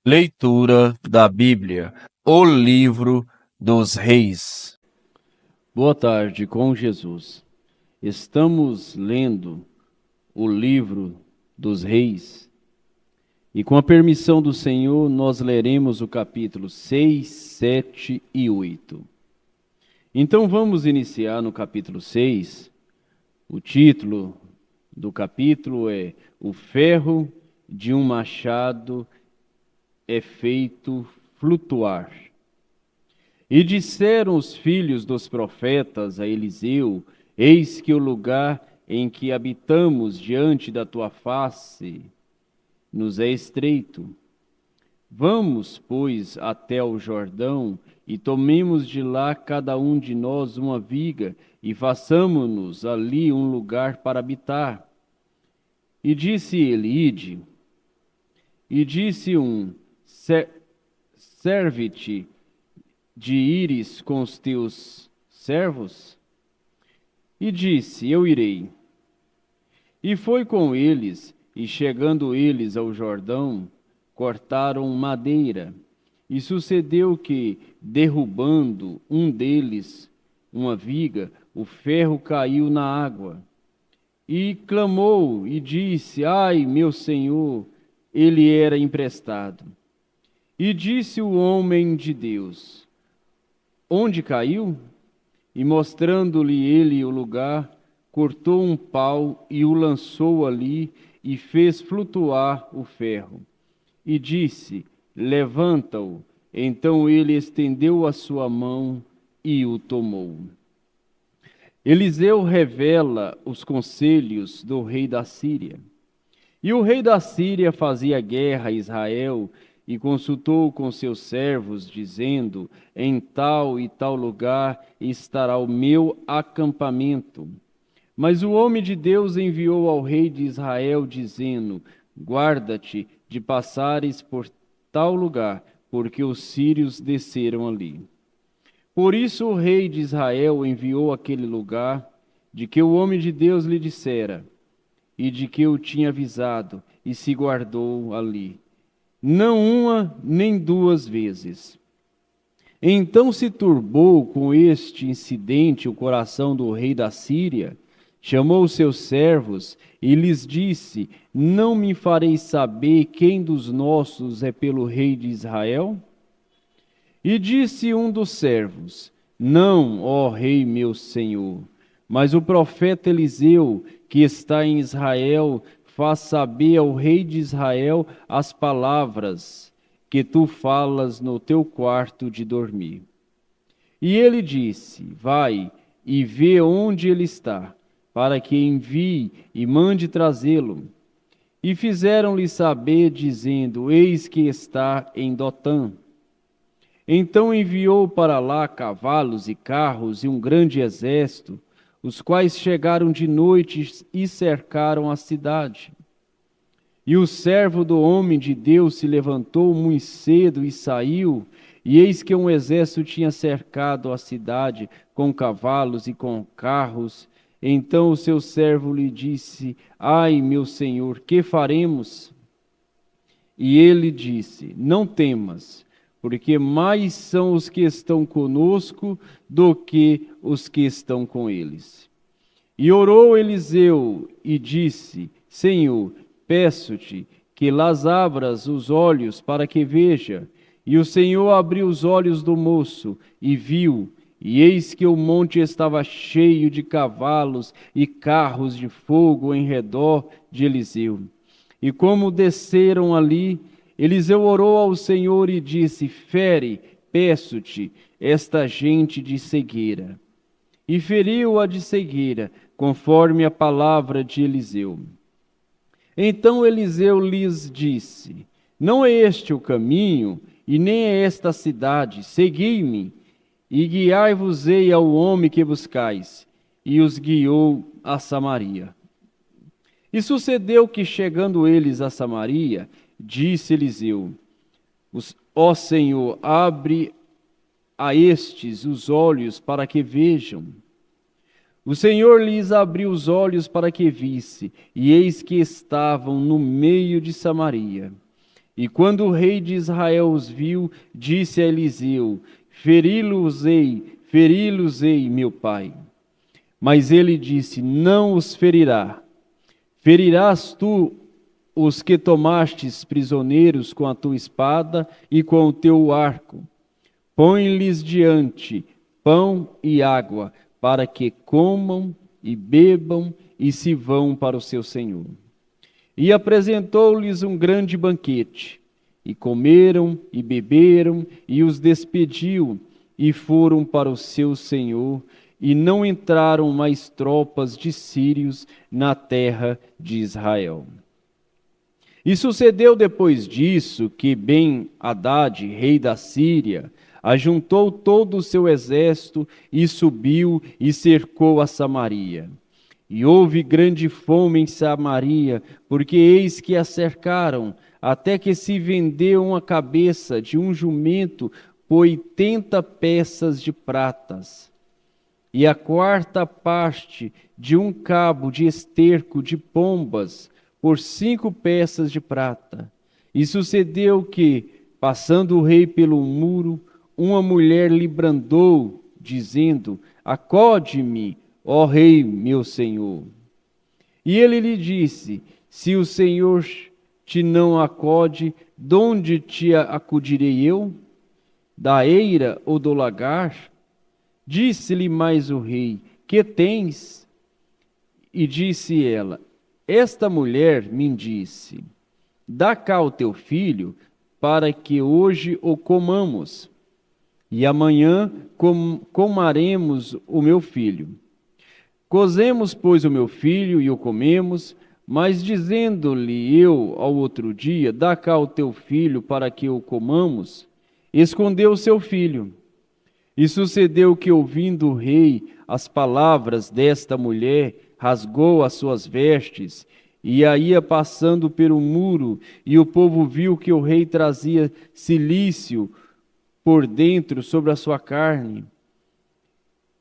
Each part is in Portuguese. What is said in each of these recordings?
Leitura da Bíblia, o livro dos Reis. Boa tarde com Jesus. Estamos lendo o livro dos Reis e, com a permissão do Senhor, nós leremos o capítulo 6, 7 e 8. Então vamos iniciar no capítulo 6. O título do capítulo é O ferro de um machado é feito flutuar. E disseram os filhos dos profetas a Eliseu: Eis que o lugar em que habitamos diante da tua face nos é estreito. Vamos, pois, até o Jordão e tomemos de lá cada um de nós uma viga e façamo-nos ali um lugar para habitar. E disse ele: Ide. E disse serve-te de ires com os teus servos? E disse: Eu irei. E foi com eles, e chegando eles ao Jordão, cortaram madeira. E sucedeu que, derrubando um deles uma viga, o ferro caiu na água. E clamou e disse: Ai, meu senhor, ele era emprestado. E disse o homem de Deus: Onde caiu? E mostrando-lhe ele o lugar, cortou um pau e o lançou ali e fez flutuar o ferro. E disse: Levanta-o. Então ele estendeu a sua mão e o tomou. Eliseu revela os conselhos do rei da Síria. E o rei da Síria fazia guerra a Israel e consultou com seus servos, dizendo: Em tal e tal lugar estará o meu acampamento. Mas o homem de Deus enviou ao rei de Israel, dizendo: Guarda-te de passares por tal lugar, porque os sírios desceram ali. Por isso o rei de Israel enviou àquele lugar, de que o homem de Deus lhe dissera, e de que o tinha avisado, e se guardou ali, não uma nem duas vezes. Então se turbou com este incidente o coração do rei da Síria, chamou os seus servos e lhes disse: Não me fareis saber quem dos nossos é pelo rei de Israel? E disse um dos servos: Não, ó rei meu senhor, mas o profeta Eliseu, que está em Israel, faz saber ao rei de Israel as palavras que tu falas no teu quarto de dormir. E ele disse: Vai e vê onde ele está, para que envie e mande trazê-lo. E fizeram-lhe saber, dizendo: Eis que está em Dotã. Então enviou para lá cavalos e carros e um grande exército, os quais chegaram de noite e cercaram a cidade. E o servo do homem de Deus se levantou muito cedo e saiu, e eis que um exército tinha cercado a cidade com cavalos e com carros. Então o seu servo lhe disse: Ai, meu senhor, que faremos? E ele disse: Não temas, porque mais são os que estão conosco do que os que estão com eles. E orou Eliseu e disse: Senhor, peço-te que las abras os olhos para que veja. E o Senhor abriu os olhos do moço e viu, e eis que o monte estava cheio de cavalos e carros de fogo em redor de Eliseu. E como desceram ali, Eliseu orou ao Senhor e disse: Fere, peço-te, esta gente de cegueira. E feriu-a de cegueira, conforme a palavra de Eliseu. Então Eliseu lhes disse: Não é este o caminho, e nem é esta a cidade. Segui-me, e guiai-vos-ei ao homem que buscais. E os guiou a Samaria. E sucedeu que, chegando eles a Samaria, disse Eliseu: Ó Senhor, abre a estes os olhos para que vejam. O Senhor lhes abriu os olhos para que visse, e eis que estavam no meio de Samaria. E quando o rei de Israel os viu, disse a Eliseu: feri-los-ei, meu pai. Mas ele disse: não os ferirá. Ferirás tu os que tomastes prisioneiros com a tua espada e com o teu arco. Põe-lhes diante pão e água, para que comam e bebam e se vão para o seu senhor. E apresentou-lhes um grande banquete. E comeram e beberam, e os despediu, e foram para o seu senhor, e não entraram mais tropas de sírios na terra de Israel. E sucedeu depois disso que Ben-Hadad, rei da Síria, ajuntou todo o seu exército e subiu e cercou a Samaria. E houve grande fome em Samaria, porque eis que a cercaram, até que se vendeu uma cabeça de um jumento por 80 peças de pratas, e a quarta parte de um cabo de esterco de pombas por 5 peças de prata. E sucedeu que, passando o rei pelo muro, uma mulher lhe brandou, dizendo: acode-me, ó rei, meu senhor. E ele lhe disse: se o Senhor te não acode, donde te acudirei eu? Da eira ou do lagar? Disse-lhe mais o rei: que tens? E disse ela: esta mulher me disse: dá cá o teu filho, para que hoje o comamos, e amanhã comaremos o meu filho. Cozemos, pois, o meu filho e o comemos, mas dizendo-lhe eu ao outro dia: dá cá o teu filho para que o comamos, escondeu o seu filho. E sucedeu que, ouvindo o rei as palavras desta mulher, rasgou as suas vestes, e a ia passando pelo muro, e o povo viu que o rei trazia cilício por dentro sobre a sua carne.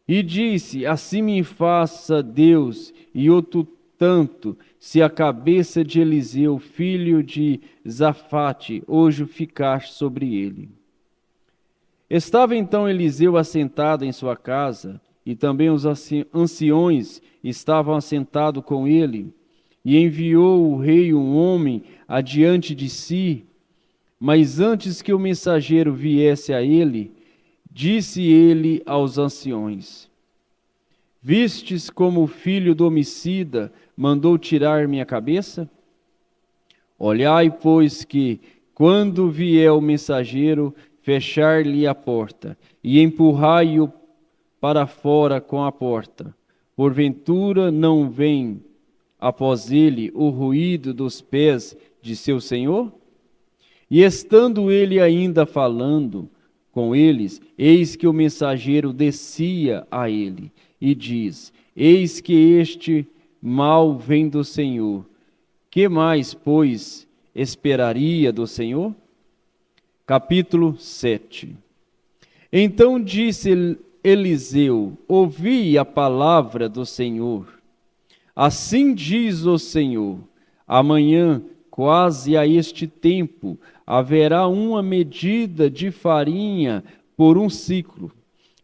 E disse: assim me faça Deus, e outro tanto, se a cabeça de Eliseu, filho de Safate, hoje ficar sobre ele. Estava então Eliseu assentado em sua casa, e também os anciões estavam assentados com ele, e enviou o rei um homem adiante de si. Mas antes que o mensageiro viesse a ele, disse ele aos anciões: vistes como o filho do homicida mandou tirar minha cabeça? Olhai, pois, que, quando vier o mensageiro, fechar-lhe a porta, e empurrai-o para fora com a porta. Porventura não vem após ele o ruído dos pés de seu senhor? E estando ele ainda falando com eles, eis que o mensageiro descia a ele, e diz: eis que este mal vem do Senhor. Que mais, pois, esperaria do Senhor? Capítulo 7. Então disse Eliseu: ouvi a palavra do Senhor. Assim diz o Senhor: amanhã, quase a este tempo, haverá uma medida de farinha por um siclo,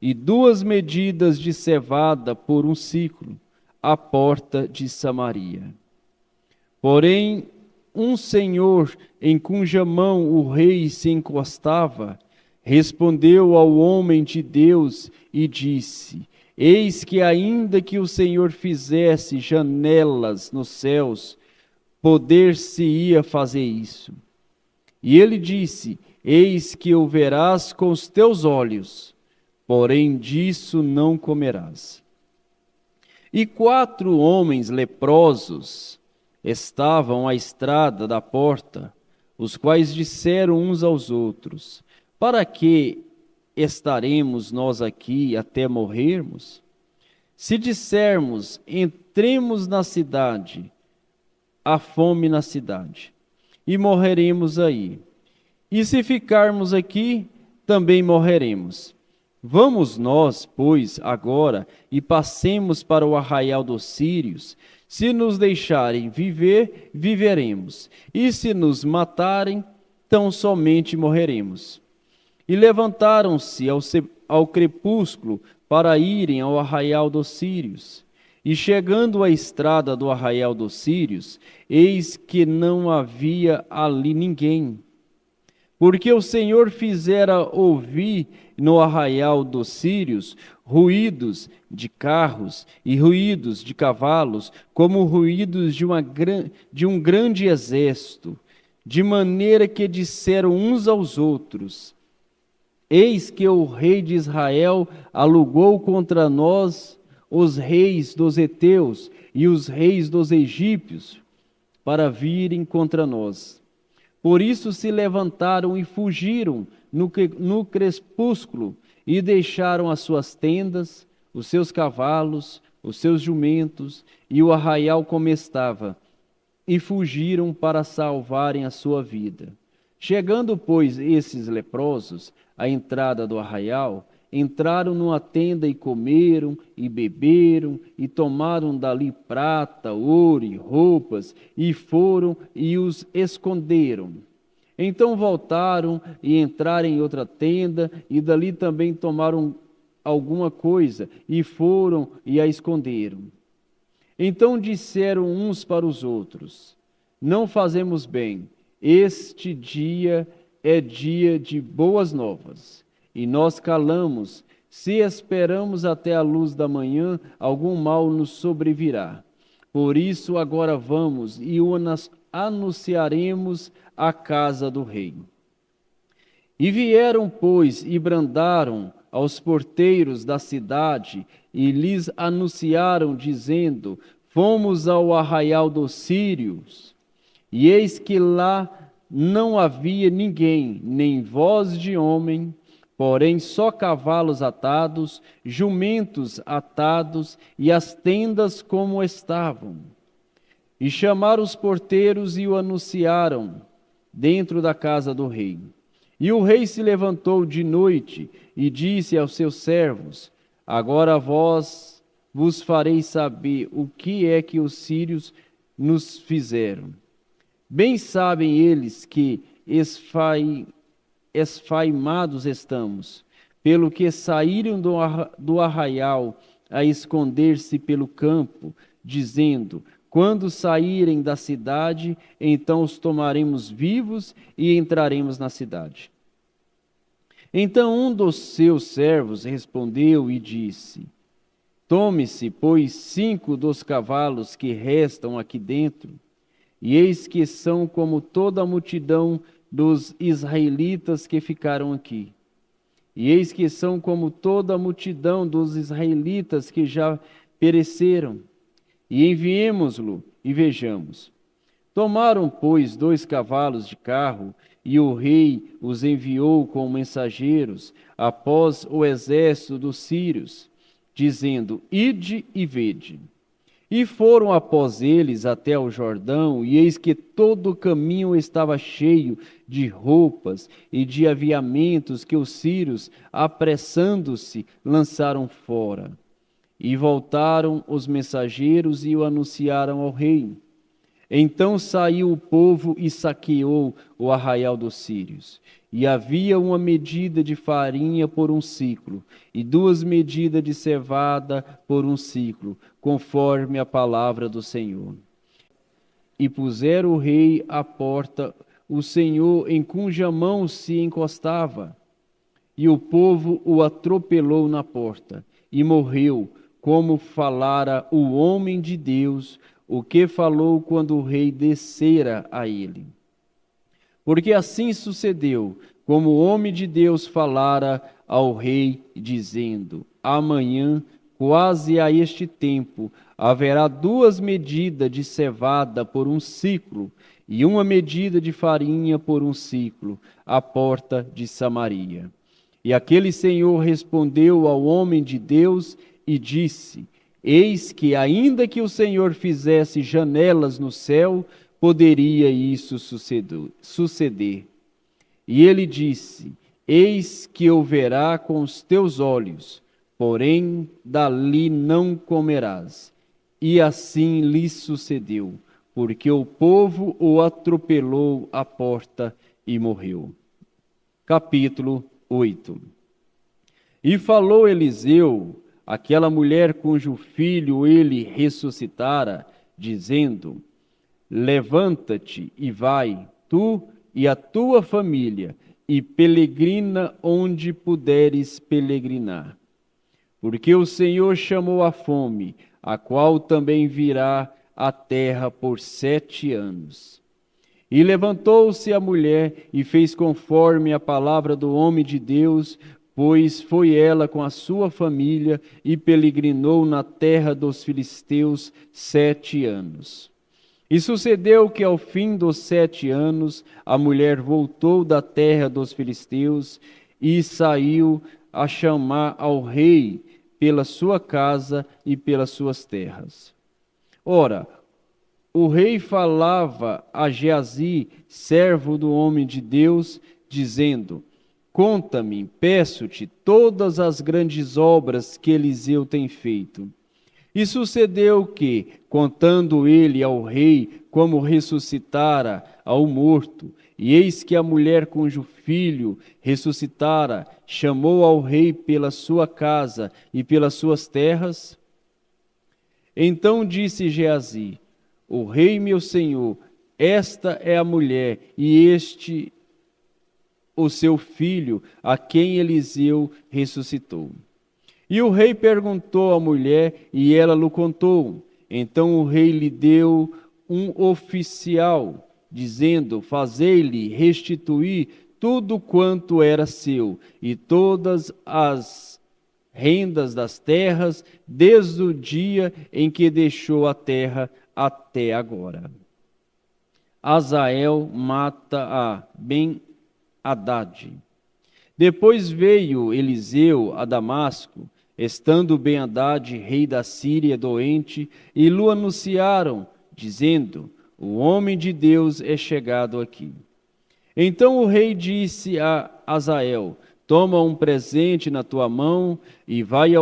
e 2 medidas de cevada por um siclo, à porta de Samaria. Porém, um senhor em cuja mão o rei se encostava, respondeu ao homem de Deus e disse: eis que ainda que o Senhor fizesse janelas nos céus, poder-se-ia fazer isso. E ele disse: eis que o verás com os teus olhos, porém disso não comerás. E 4 homens leprosos estavam à estrada da porta, os quais disseram uns aos outros: para que estaremos nós aqui até morrermos? Se dissermos: entremos na cidade, há fome na cidade, e morreremos aí. E se ficarmos aqui, também morreremos. Vamos nós, pois, agora, e passemos para o arraial dos sírios. Se nos deixarem viver, viveremos. E se nos matarem, tão somente morreremos. E levantaram-se ao crepúsculo para irem ao arraial dos sírios. E chegando à estrada do arraial dos sírios, eis que não havia ali ninguém. Porque o Senhor fizera ouvir no arraial dos sírios ruídos de carros e ruídos de cavalos, como ruídos de um grande exército, de maneira que disseram uns aos outros: Eis que o rei de Israel alugou contra nós os reis dos heteus e os reis dos egípcios para virem contra nós. Por isso se levantaram e fugiram no crepúsculo e deixaram as suas tendas, os seus cavalos, os seus jumentos e o arraial como estava, e fugiram para salvarem a sua vida. Chegando, pois, esses leprosos à entrada do arraial, entraram numa tenda e comeram e beberam e tomaram dali prata, ouro e roupas e foram e os esconderam. Então voltaram e entraram em outra tenda e dali também tomaram alguma coisa e foram e a esconderam. Então disseram uns para os outros: Não fazemos bem, este dia é dia de boas novas. E nós calamos, se esperamos até a luz da manhã, algum mal nos sobrevirá. Por isso agora vamos e o anunciaremos à casa do rei. E vieram, pois, e brandaram aos porteiros da cidade e lhes anunciaram, dizendo: Fomos ao arraial dos sírios, e eis que lá não havia ninguém, nem voz de homem, porém só cavalos atados, jumentos atados, e as tendas como estavam. E chamaram os porteiros e o anunciaram dentro da casa do rei. E o rei se levantou de noite e disse aos seus servos: Agora vós vos farei saber o que é que os sírios nos fizeram. Bem sabem eles que esfaimados estamos, pelo que saíram do arraial a esconder-se pelo campo, dizendo: Quando saírem da cidade, então os tomaremos vivos e entraremos na cidade. Então um dos seus servos respondeu e disse: Tome-se, pois, 5 dos cavalos que restam aqui dentro, e eis que são como toda a multidão dos israelitas que ficaram aqui. E eis que são como toda a multidão dos israelitas que já pereceram. E enviemo-lo e vejamos. Tomaram, pois, 2 cavalos de carro, e o rei os enviou com mensageiros após o exército dos sírios, dizendo: Ide e vede. E foram após eles até o Jordão, e eis que todo o caminho estava cheio de roupas e de aviamentos que os sírios, apressando-se, lançaram fora. E voltaram os mensageiros e o anunciaram ao rei. Então saiu o povo e saqueou o arraial dos sírios. E havia uma medida de farinha por 1 siclo, e 2 medidas de cevada por 1 siclo, conforme a palavra do Senhor. E puseram o rei à porta, o Senhor em cuja mão se encostava. E o povo o atropelou na porta, e morreu, como falara o homem de Deus, o que falou quando o rei descera a ele. Porque assim sucedeu, como o homem de Deus falara ao rei, dizendo: Amanhã, quase a este tempo, haverá 2 medidas de cevada por 1 siclo, e 1 medida de farinha por 1 siclo, à porta de Samaria. E aquele senhor respondeu ao homem de Deus e disse: Eis que, ainda que o Senhor fizesse janelas no céu, poderia isso suceder. E ele disse: Eis que o verá com os teus olhos, porém dali não comerás. E assim lhe sucedeu, porque o povo o atropelou à porta e morreu. Capítulo 8. E falou Eliseu àquela mulher cujo filho ele ressuscitara, dizendo: Levanta-te e vai, tu e a tua família, e peregrina onde puderes peregrinar. Porque o Senhor chamou a fome, a qual também virá à terra por 7 anos. E levantou-se a mulher e fez conforme a palavra do homem de Deus, pois foi ela com a sua família e peregrinou na terra dos filisteus 7 anos. E sucedeu que ao fim dos 7 anos, a mulher voltou da terra dos filisteus e saiu a chamar ao rei pela sua casa e pelas suas terras. Ora, o rei falava a Geazi, servo do homem de Deus, dizendo: Conta-me, peço-te, todas as grandes obras que Eliseu tem feito. E sucedeu que, contando ele ao rei como ressuscitara ao morto, e eis que a mulher cujo filho ressuscitara chamou ao rei pela sua casa e pelas suas terras, então disse Geazi: O rei meu senhor, esta é a mulher, e este o seu filho, a quem Eliseu ressuscitou. E o rei perguntou à mulher, e ela lhe contou. Então o rei lhe deu um oficial, dizendo: Fazei-lhe restituir tudo quanto era seu, e todas as rendas das terras, desde o dia em que deixou a terra até agora. Azael mata a Ben-Hadad. Depois veio Eliseu a Damasco, estando Ben-Hadad, rei da Síria, doente, e lhe anunciaram, dizendo: O homem de Deus é chegado aqui. Então o rei disse a Azael: Toma um presente na tua mão e vai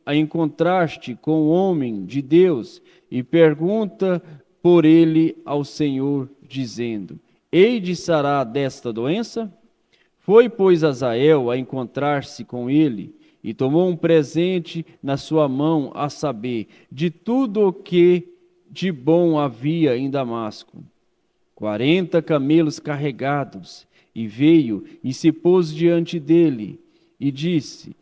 a encontrar-te com o homem de Deus e pergunta por ele ao Senhor, dizendo: Hei de sarar desta doença? Foi, pois, Azael a encontrar-se com ele e tomou um presente na sua mão, a saber, de tudo o que de bom havia em Damasco, 40 camelos carregados, e veio e se pôs diante dele e disse: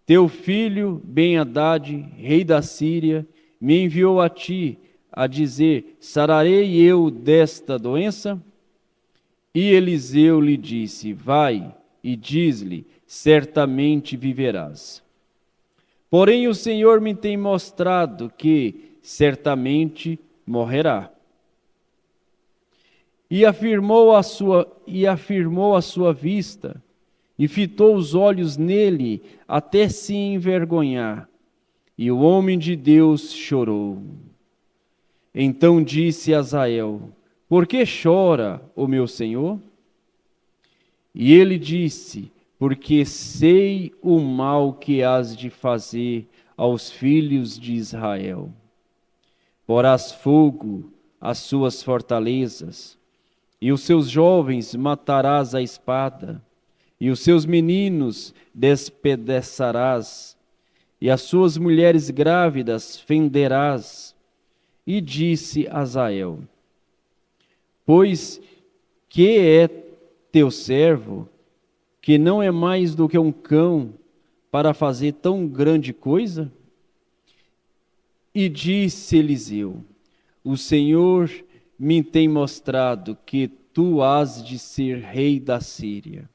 Teu filho Ben-Hadad, rei da Síria, me enviou a ti a dizer: Sararei eu desta doença? E Eliseu lhe disse: Vai e diz-lhe: Certamente viverás. Porém o Senhor me tem mostrado que certamente morrerá. E afirmou a sua vista, e fitou os olhos nele até se envergonhar. E o homem de Deus chorou. Então disse Azael: Por que chora, o meu senhor? E ele disse: Porque sei o mal que has de fazer aos filhos de Israel. Porás fogo às suas fortalezas, e os seus jovens matarás à espada, e os seus meninos despedaçarás, e as suas mulheres grávidas fenderás. E disse Azael: Pois que é teu servo, que não é mais do que um cão, para fazer tão grande coisa? E disse Eliseu: O Senhor me tem mostrado que tu has de ser rei da Síria.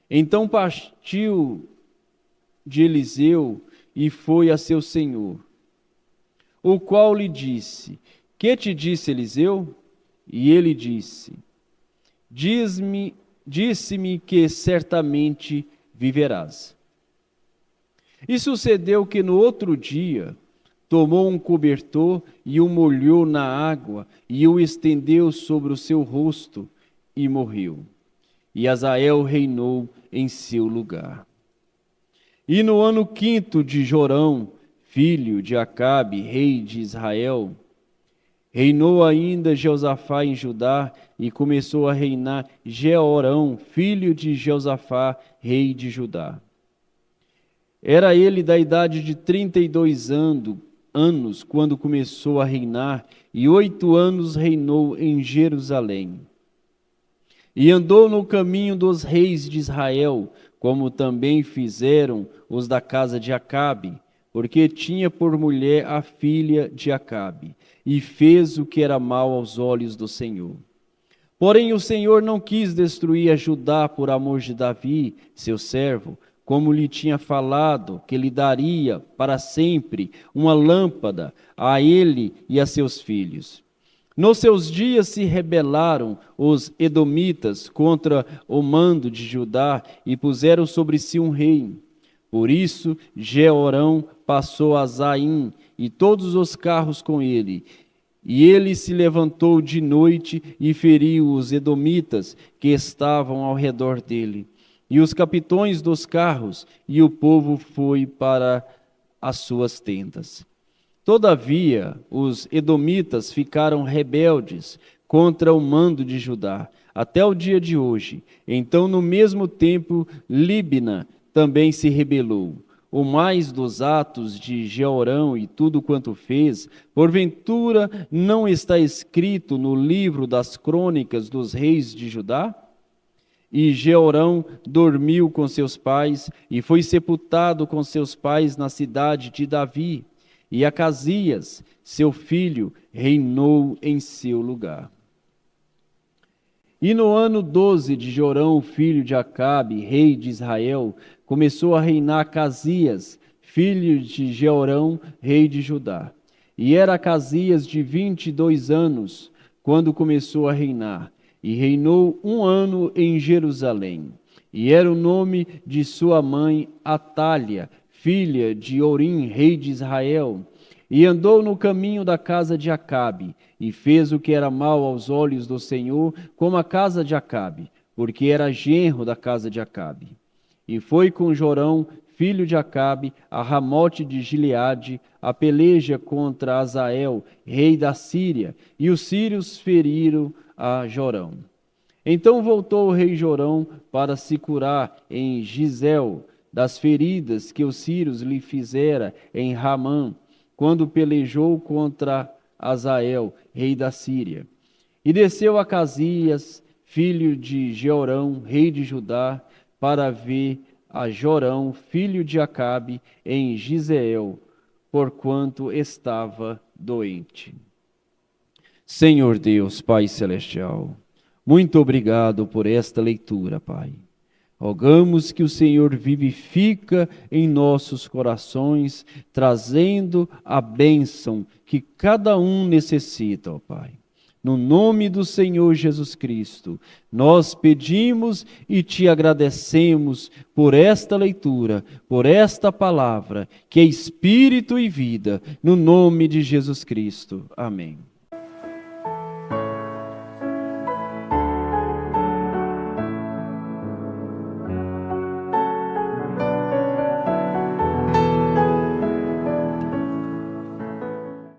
Então partiu de Eliseu e foi a seu senhor, o qual lhe disse: Que te disse Eliseu? E ele disse: Disse-me que certamente viverás. E sucedeu que no outro dia tomou um cobertor e o molhou na água e o estendeu sobre o seu rosto e morreu. E Azael reinou em seu lugar. E no ano 5º de Jorão, filho de Acabe, rei de Israel, Reinou ainda Josafá em Judá, e começou a reinar Jeorão, filho de Josafá, rei de Judá. Era ele da idade de 32 anos quando começou a reinar, e 8 anos reinou em Jerusalém. E andou no caminho dos reis de Israel, como também fizeram os da casa de Acabe, porque tinha por mulher a filha de Acabe, e fez o que era mal aos olhos do Senhor. Porém o Senhor não quis destruir a Judá por amor de Davi, seu servo, como lhe tinha falado, que lhe daria para sempre uma lâmpada a ele e a seus filhos. Nos seus dias se rebelaram os edomitas contra o mando de Judá e puseram sobre si um rei. Por isso Jeorão passou a Zaim e todos os carros com ele. E ele se levantou de noite e feriu os edomitas que estavam ao redor dele, e os capitões dos carros, e o povo foi para as suas tendas. Todavia, os edomitas ficaram rebeldes contra o mando de Judá, até o dia de hoje. Então, no mesmo tempo, Líbina também se rebelou. O mais dos atos de Jeorão e tudo quanto fez, porventura não está escrito no livro das crônicas dos reis de Judá? E Jeorão dormiu com seus pais e foi sepultado com seus pais na cidade de Davi. E Acasias, seu filho, reinou em seu lugar. E no ano 12 de Jorão, filho de Acabe, rei de Israel, começou a reinar Acasias, filho de Jeorão, rei de Judá. E era Acasias de 22 anos, quando começou a reinar, e reinou 1 ano em Jerusalém. E era o nome de sua mãe Atália, filha de Orim, rei de Israel. E andou no caminho da casa de Acabe, e fez o que era mal aos olhos do Senhor, como a casa de Acabe, porque era genro da casa de Acabe. E foi com Jorão, filho de Acabe, a Ramote de Gileade, a peleja contra Azael, rei da Síria, e os sírios feriram a Jorão. Então voltou o rei Jorão para se curar em Gisel, das feridas que os sírios lhe fizera em Ramã, quando pelejou contra Azael, rei da Síria. E desceu Acasias, filho de Jeorão, rei de Judá, para ver a Jorão, filho de Acabe, em Giseel, porquanto estava doente. Senhor Deus, Pai Celestial, muito obrigado por esta leitura, Pai. Rogamos que o Senhor vivifica em nossos corações, trazendo a bênção que cada um necessita, ó Pai. No nome do Senhor Jesus Cristo, nós pedimos e te agradecemos por esta leitura, por esta palavra, que é espírito e vida, no nome de Jesus Cristo. Amém.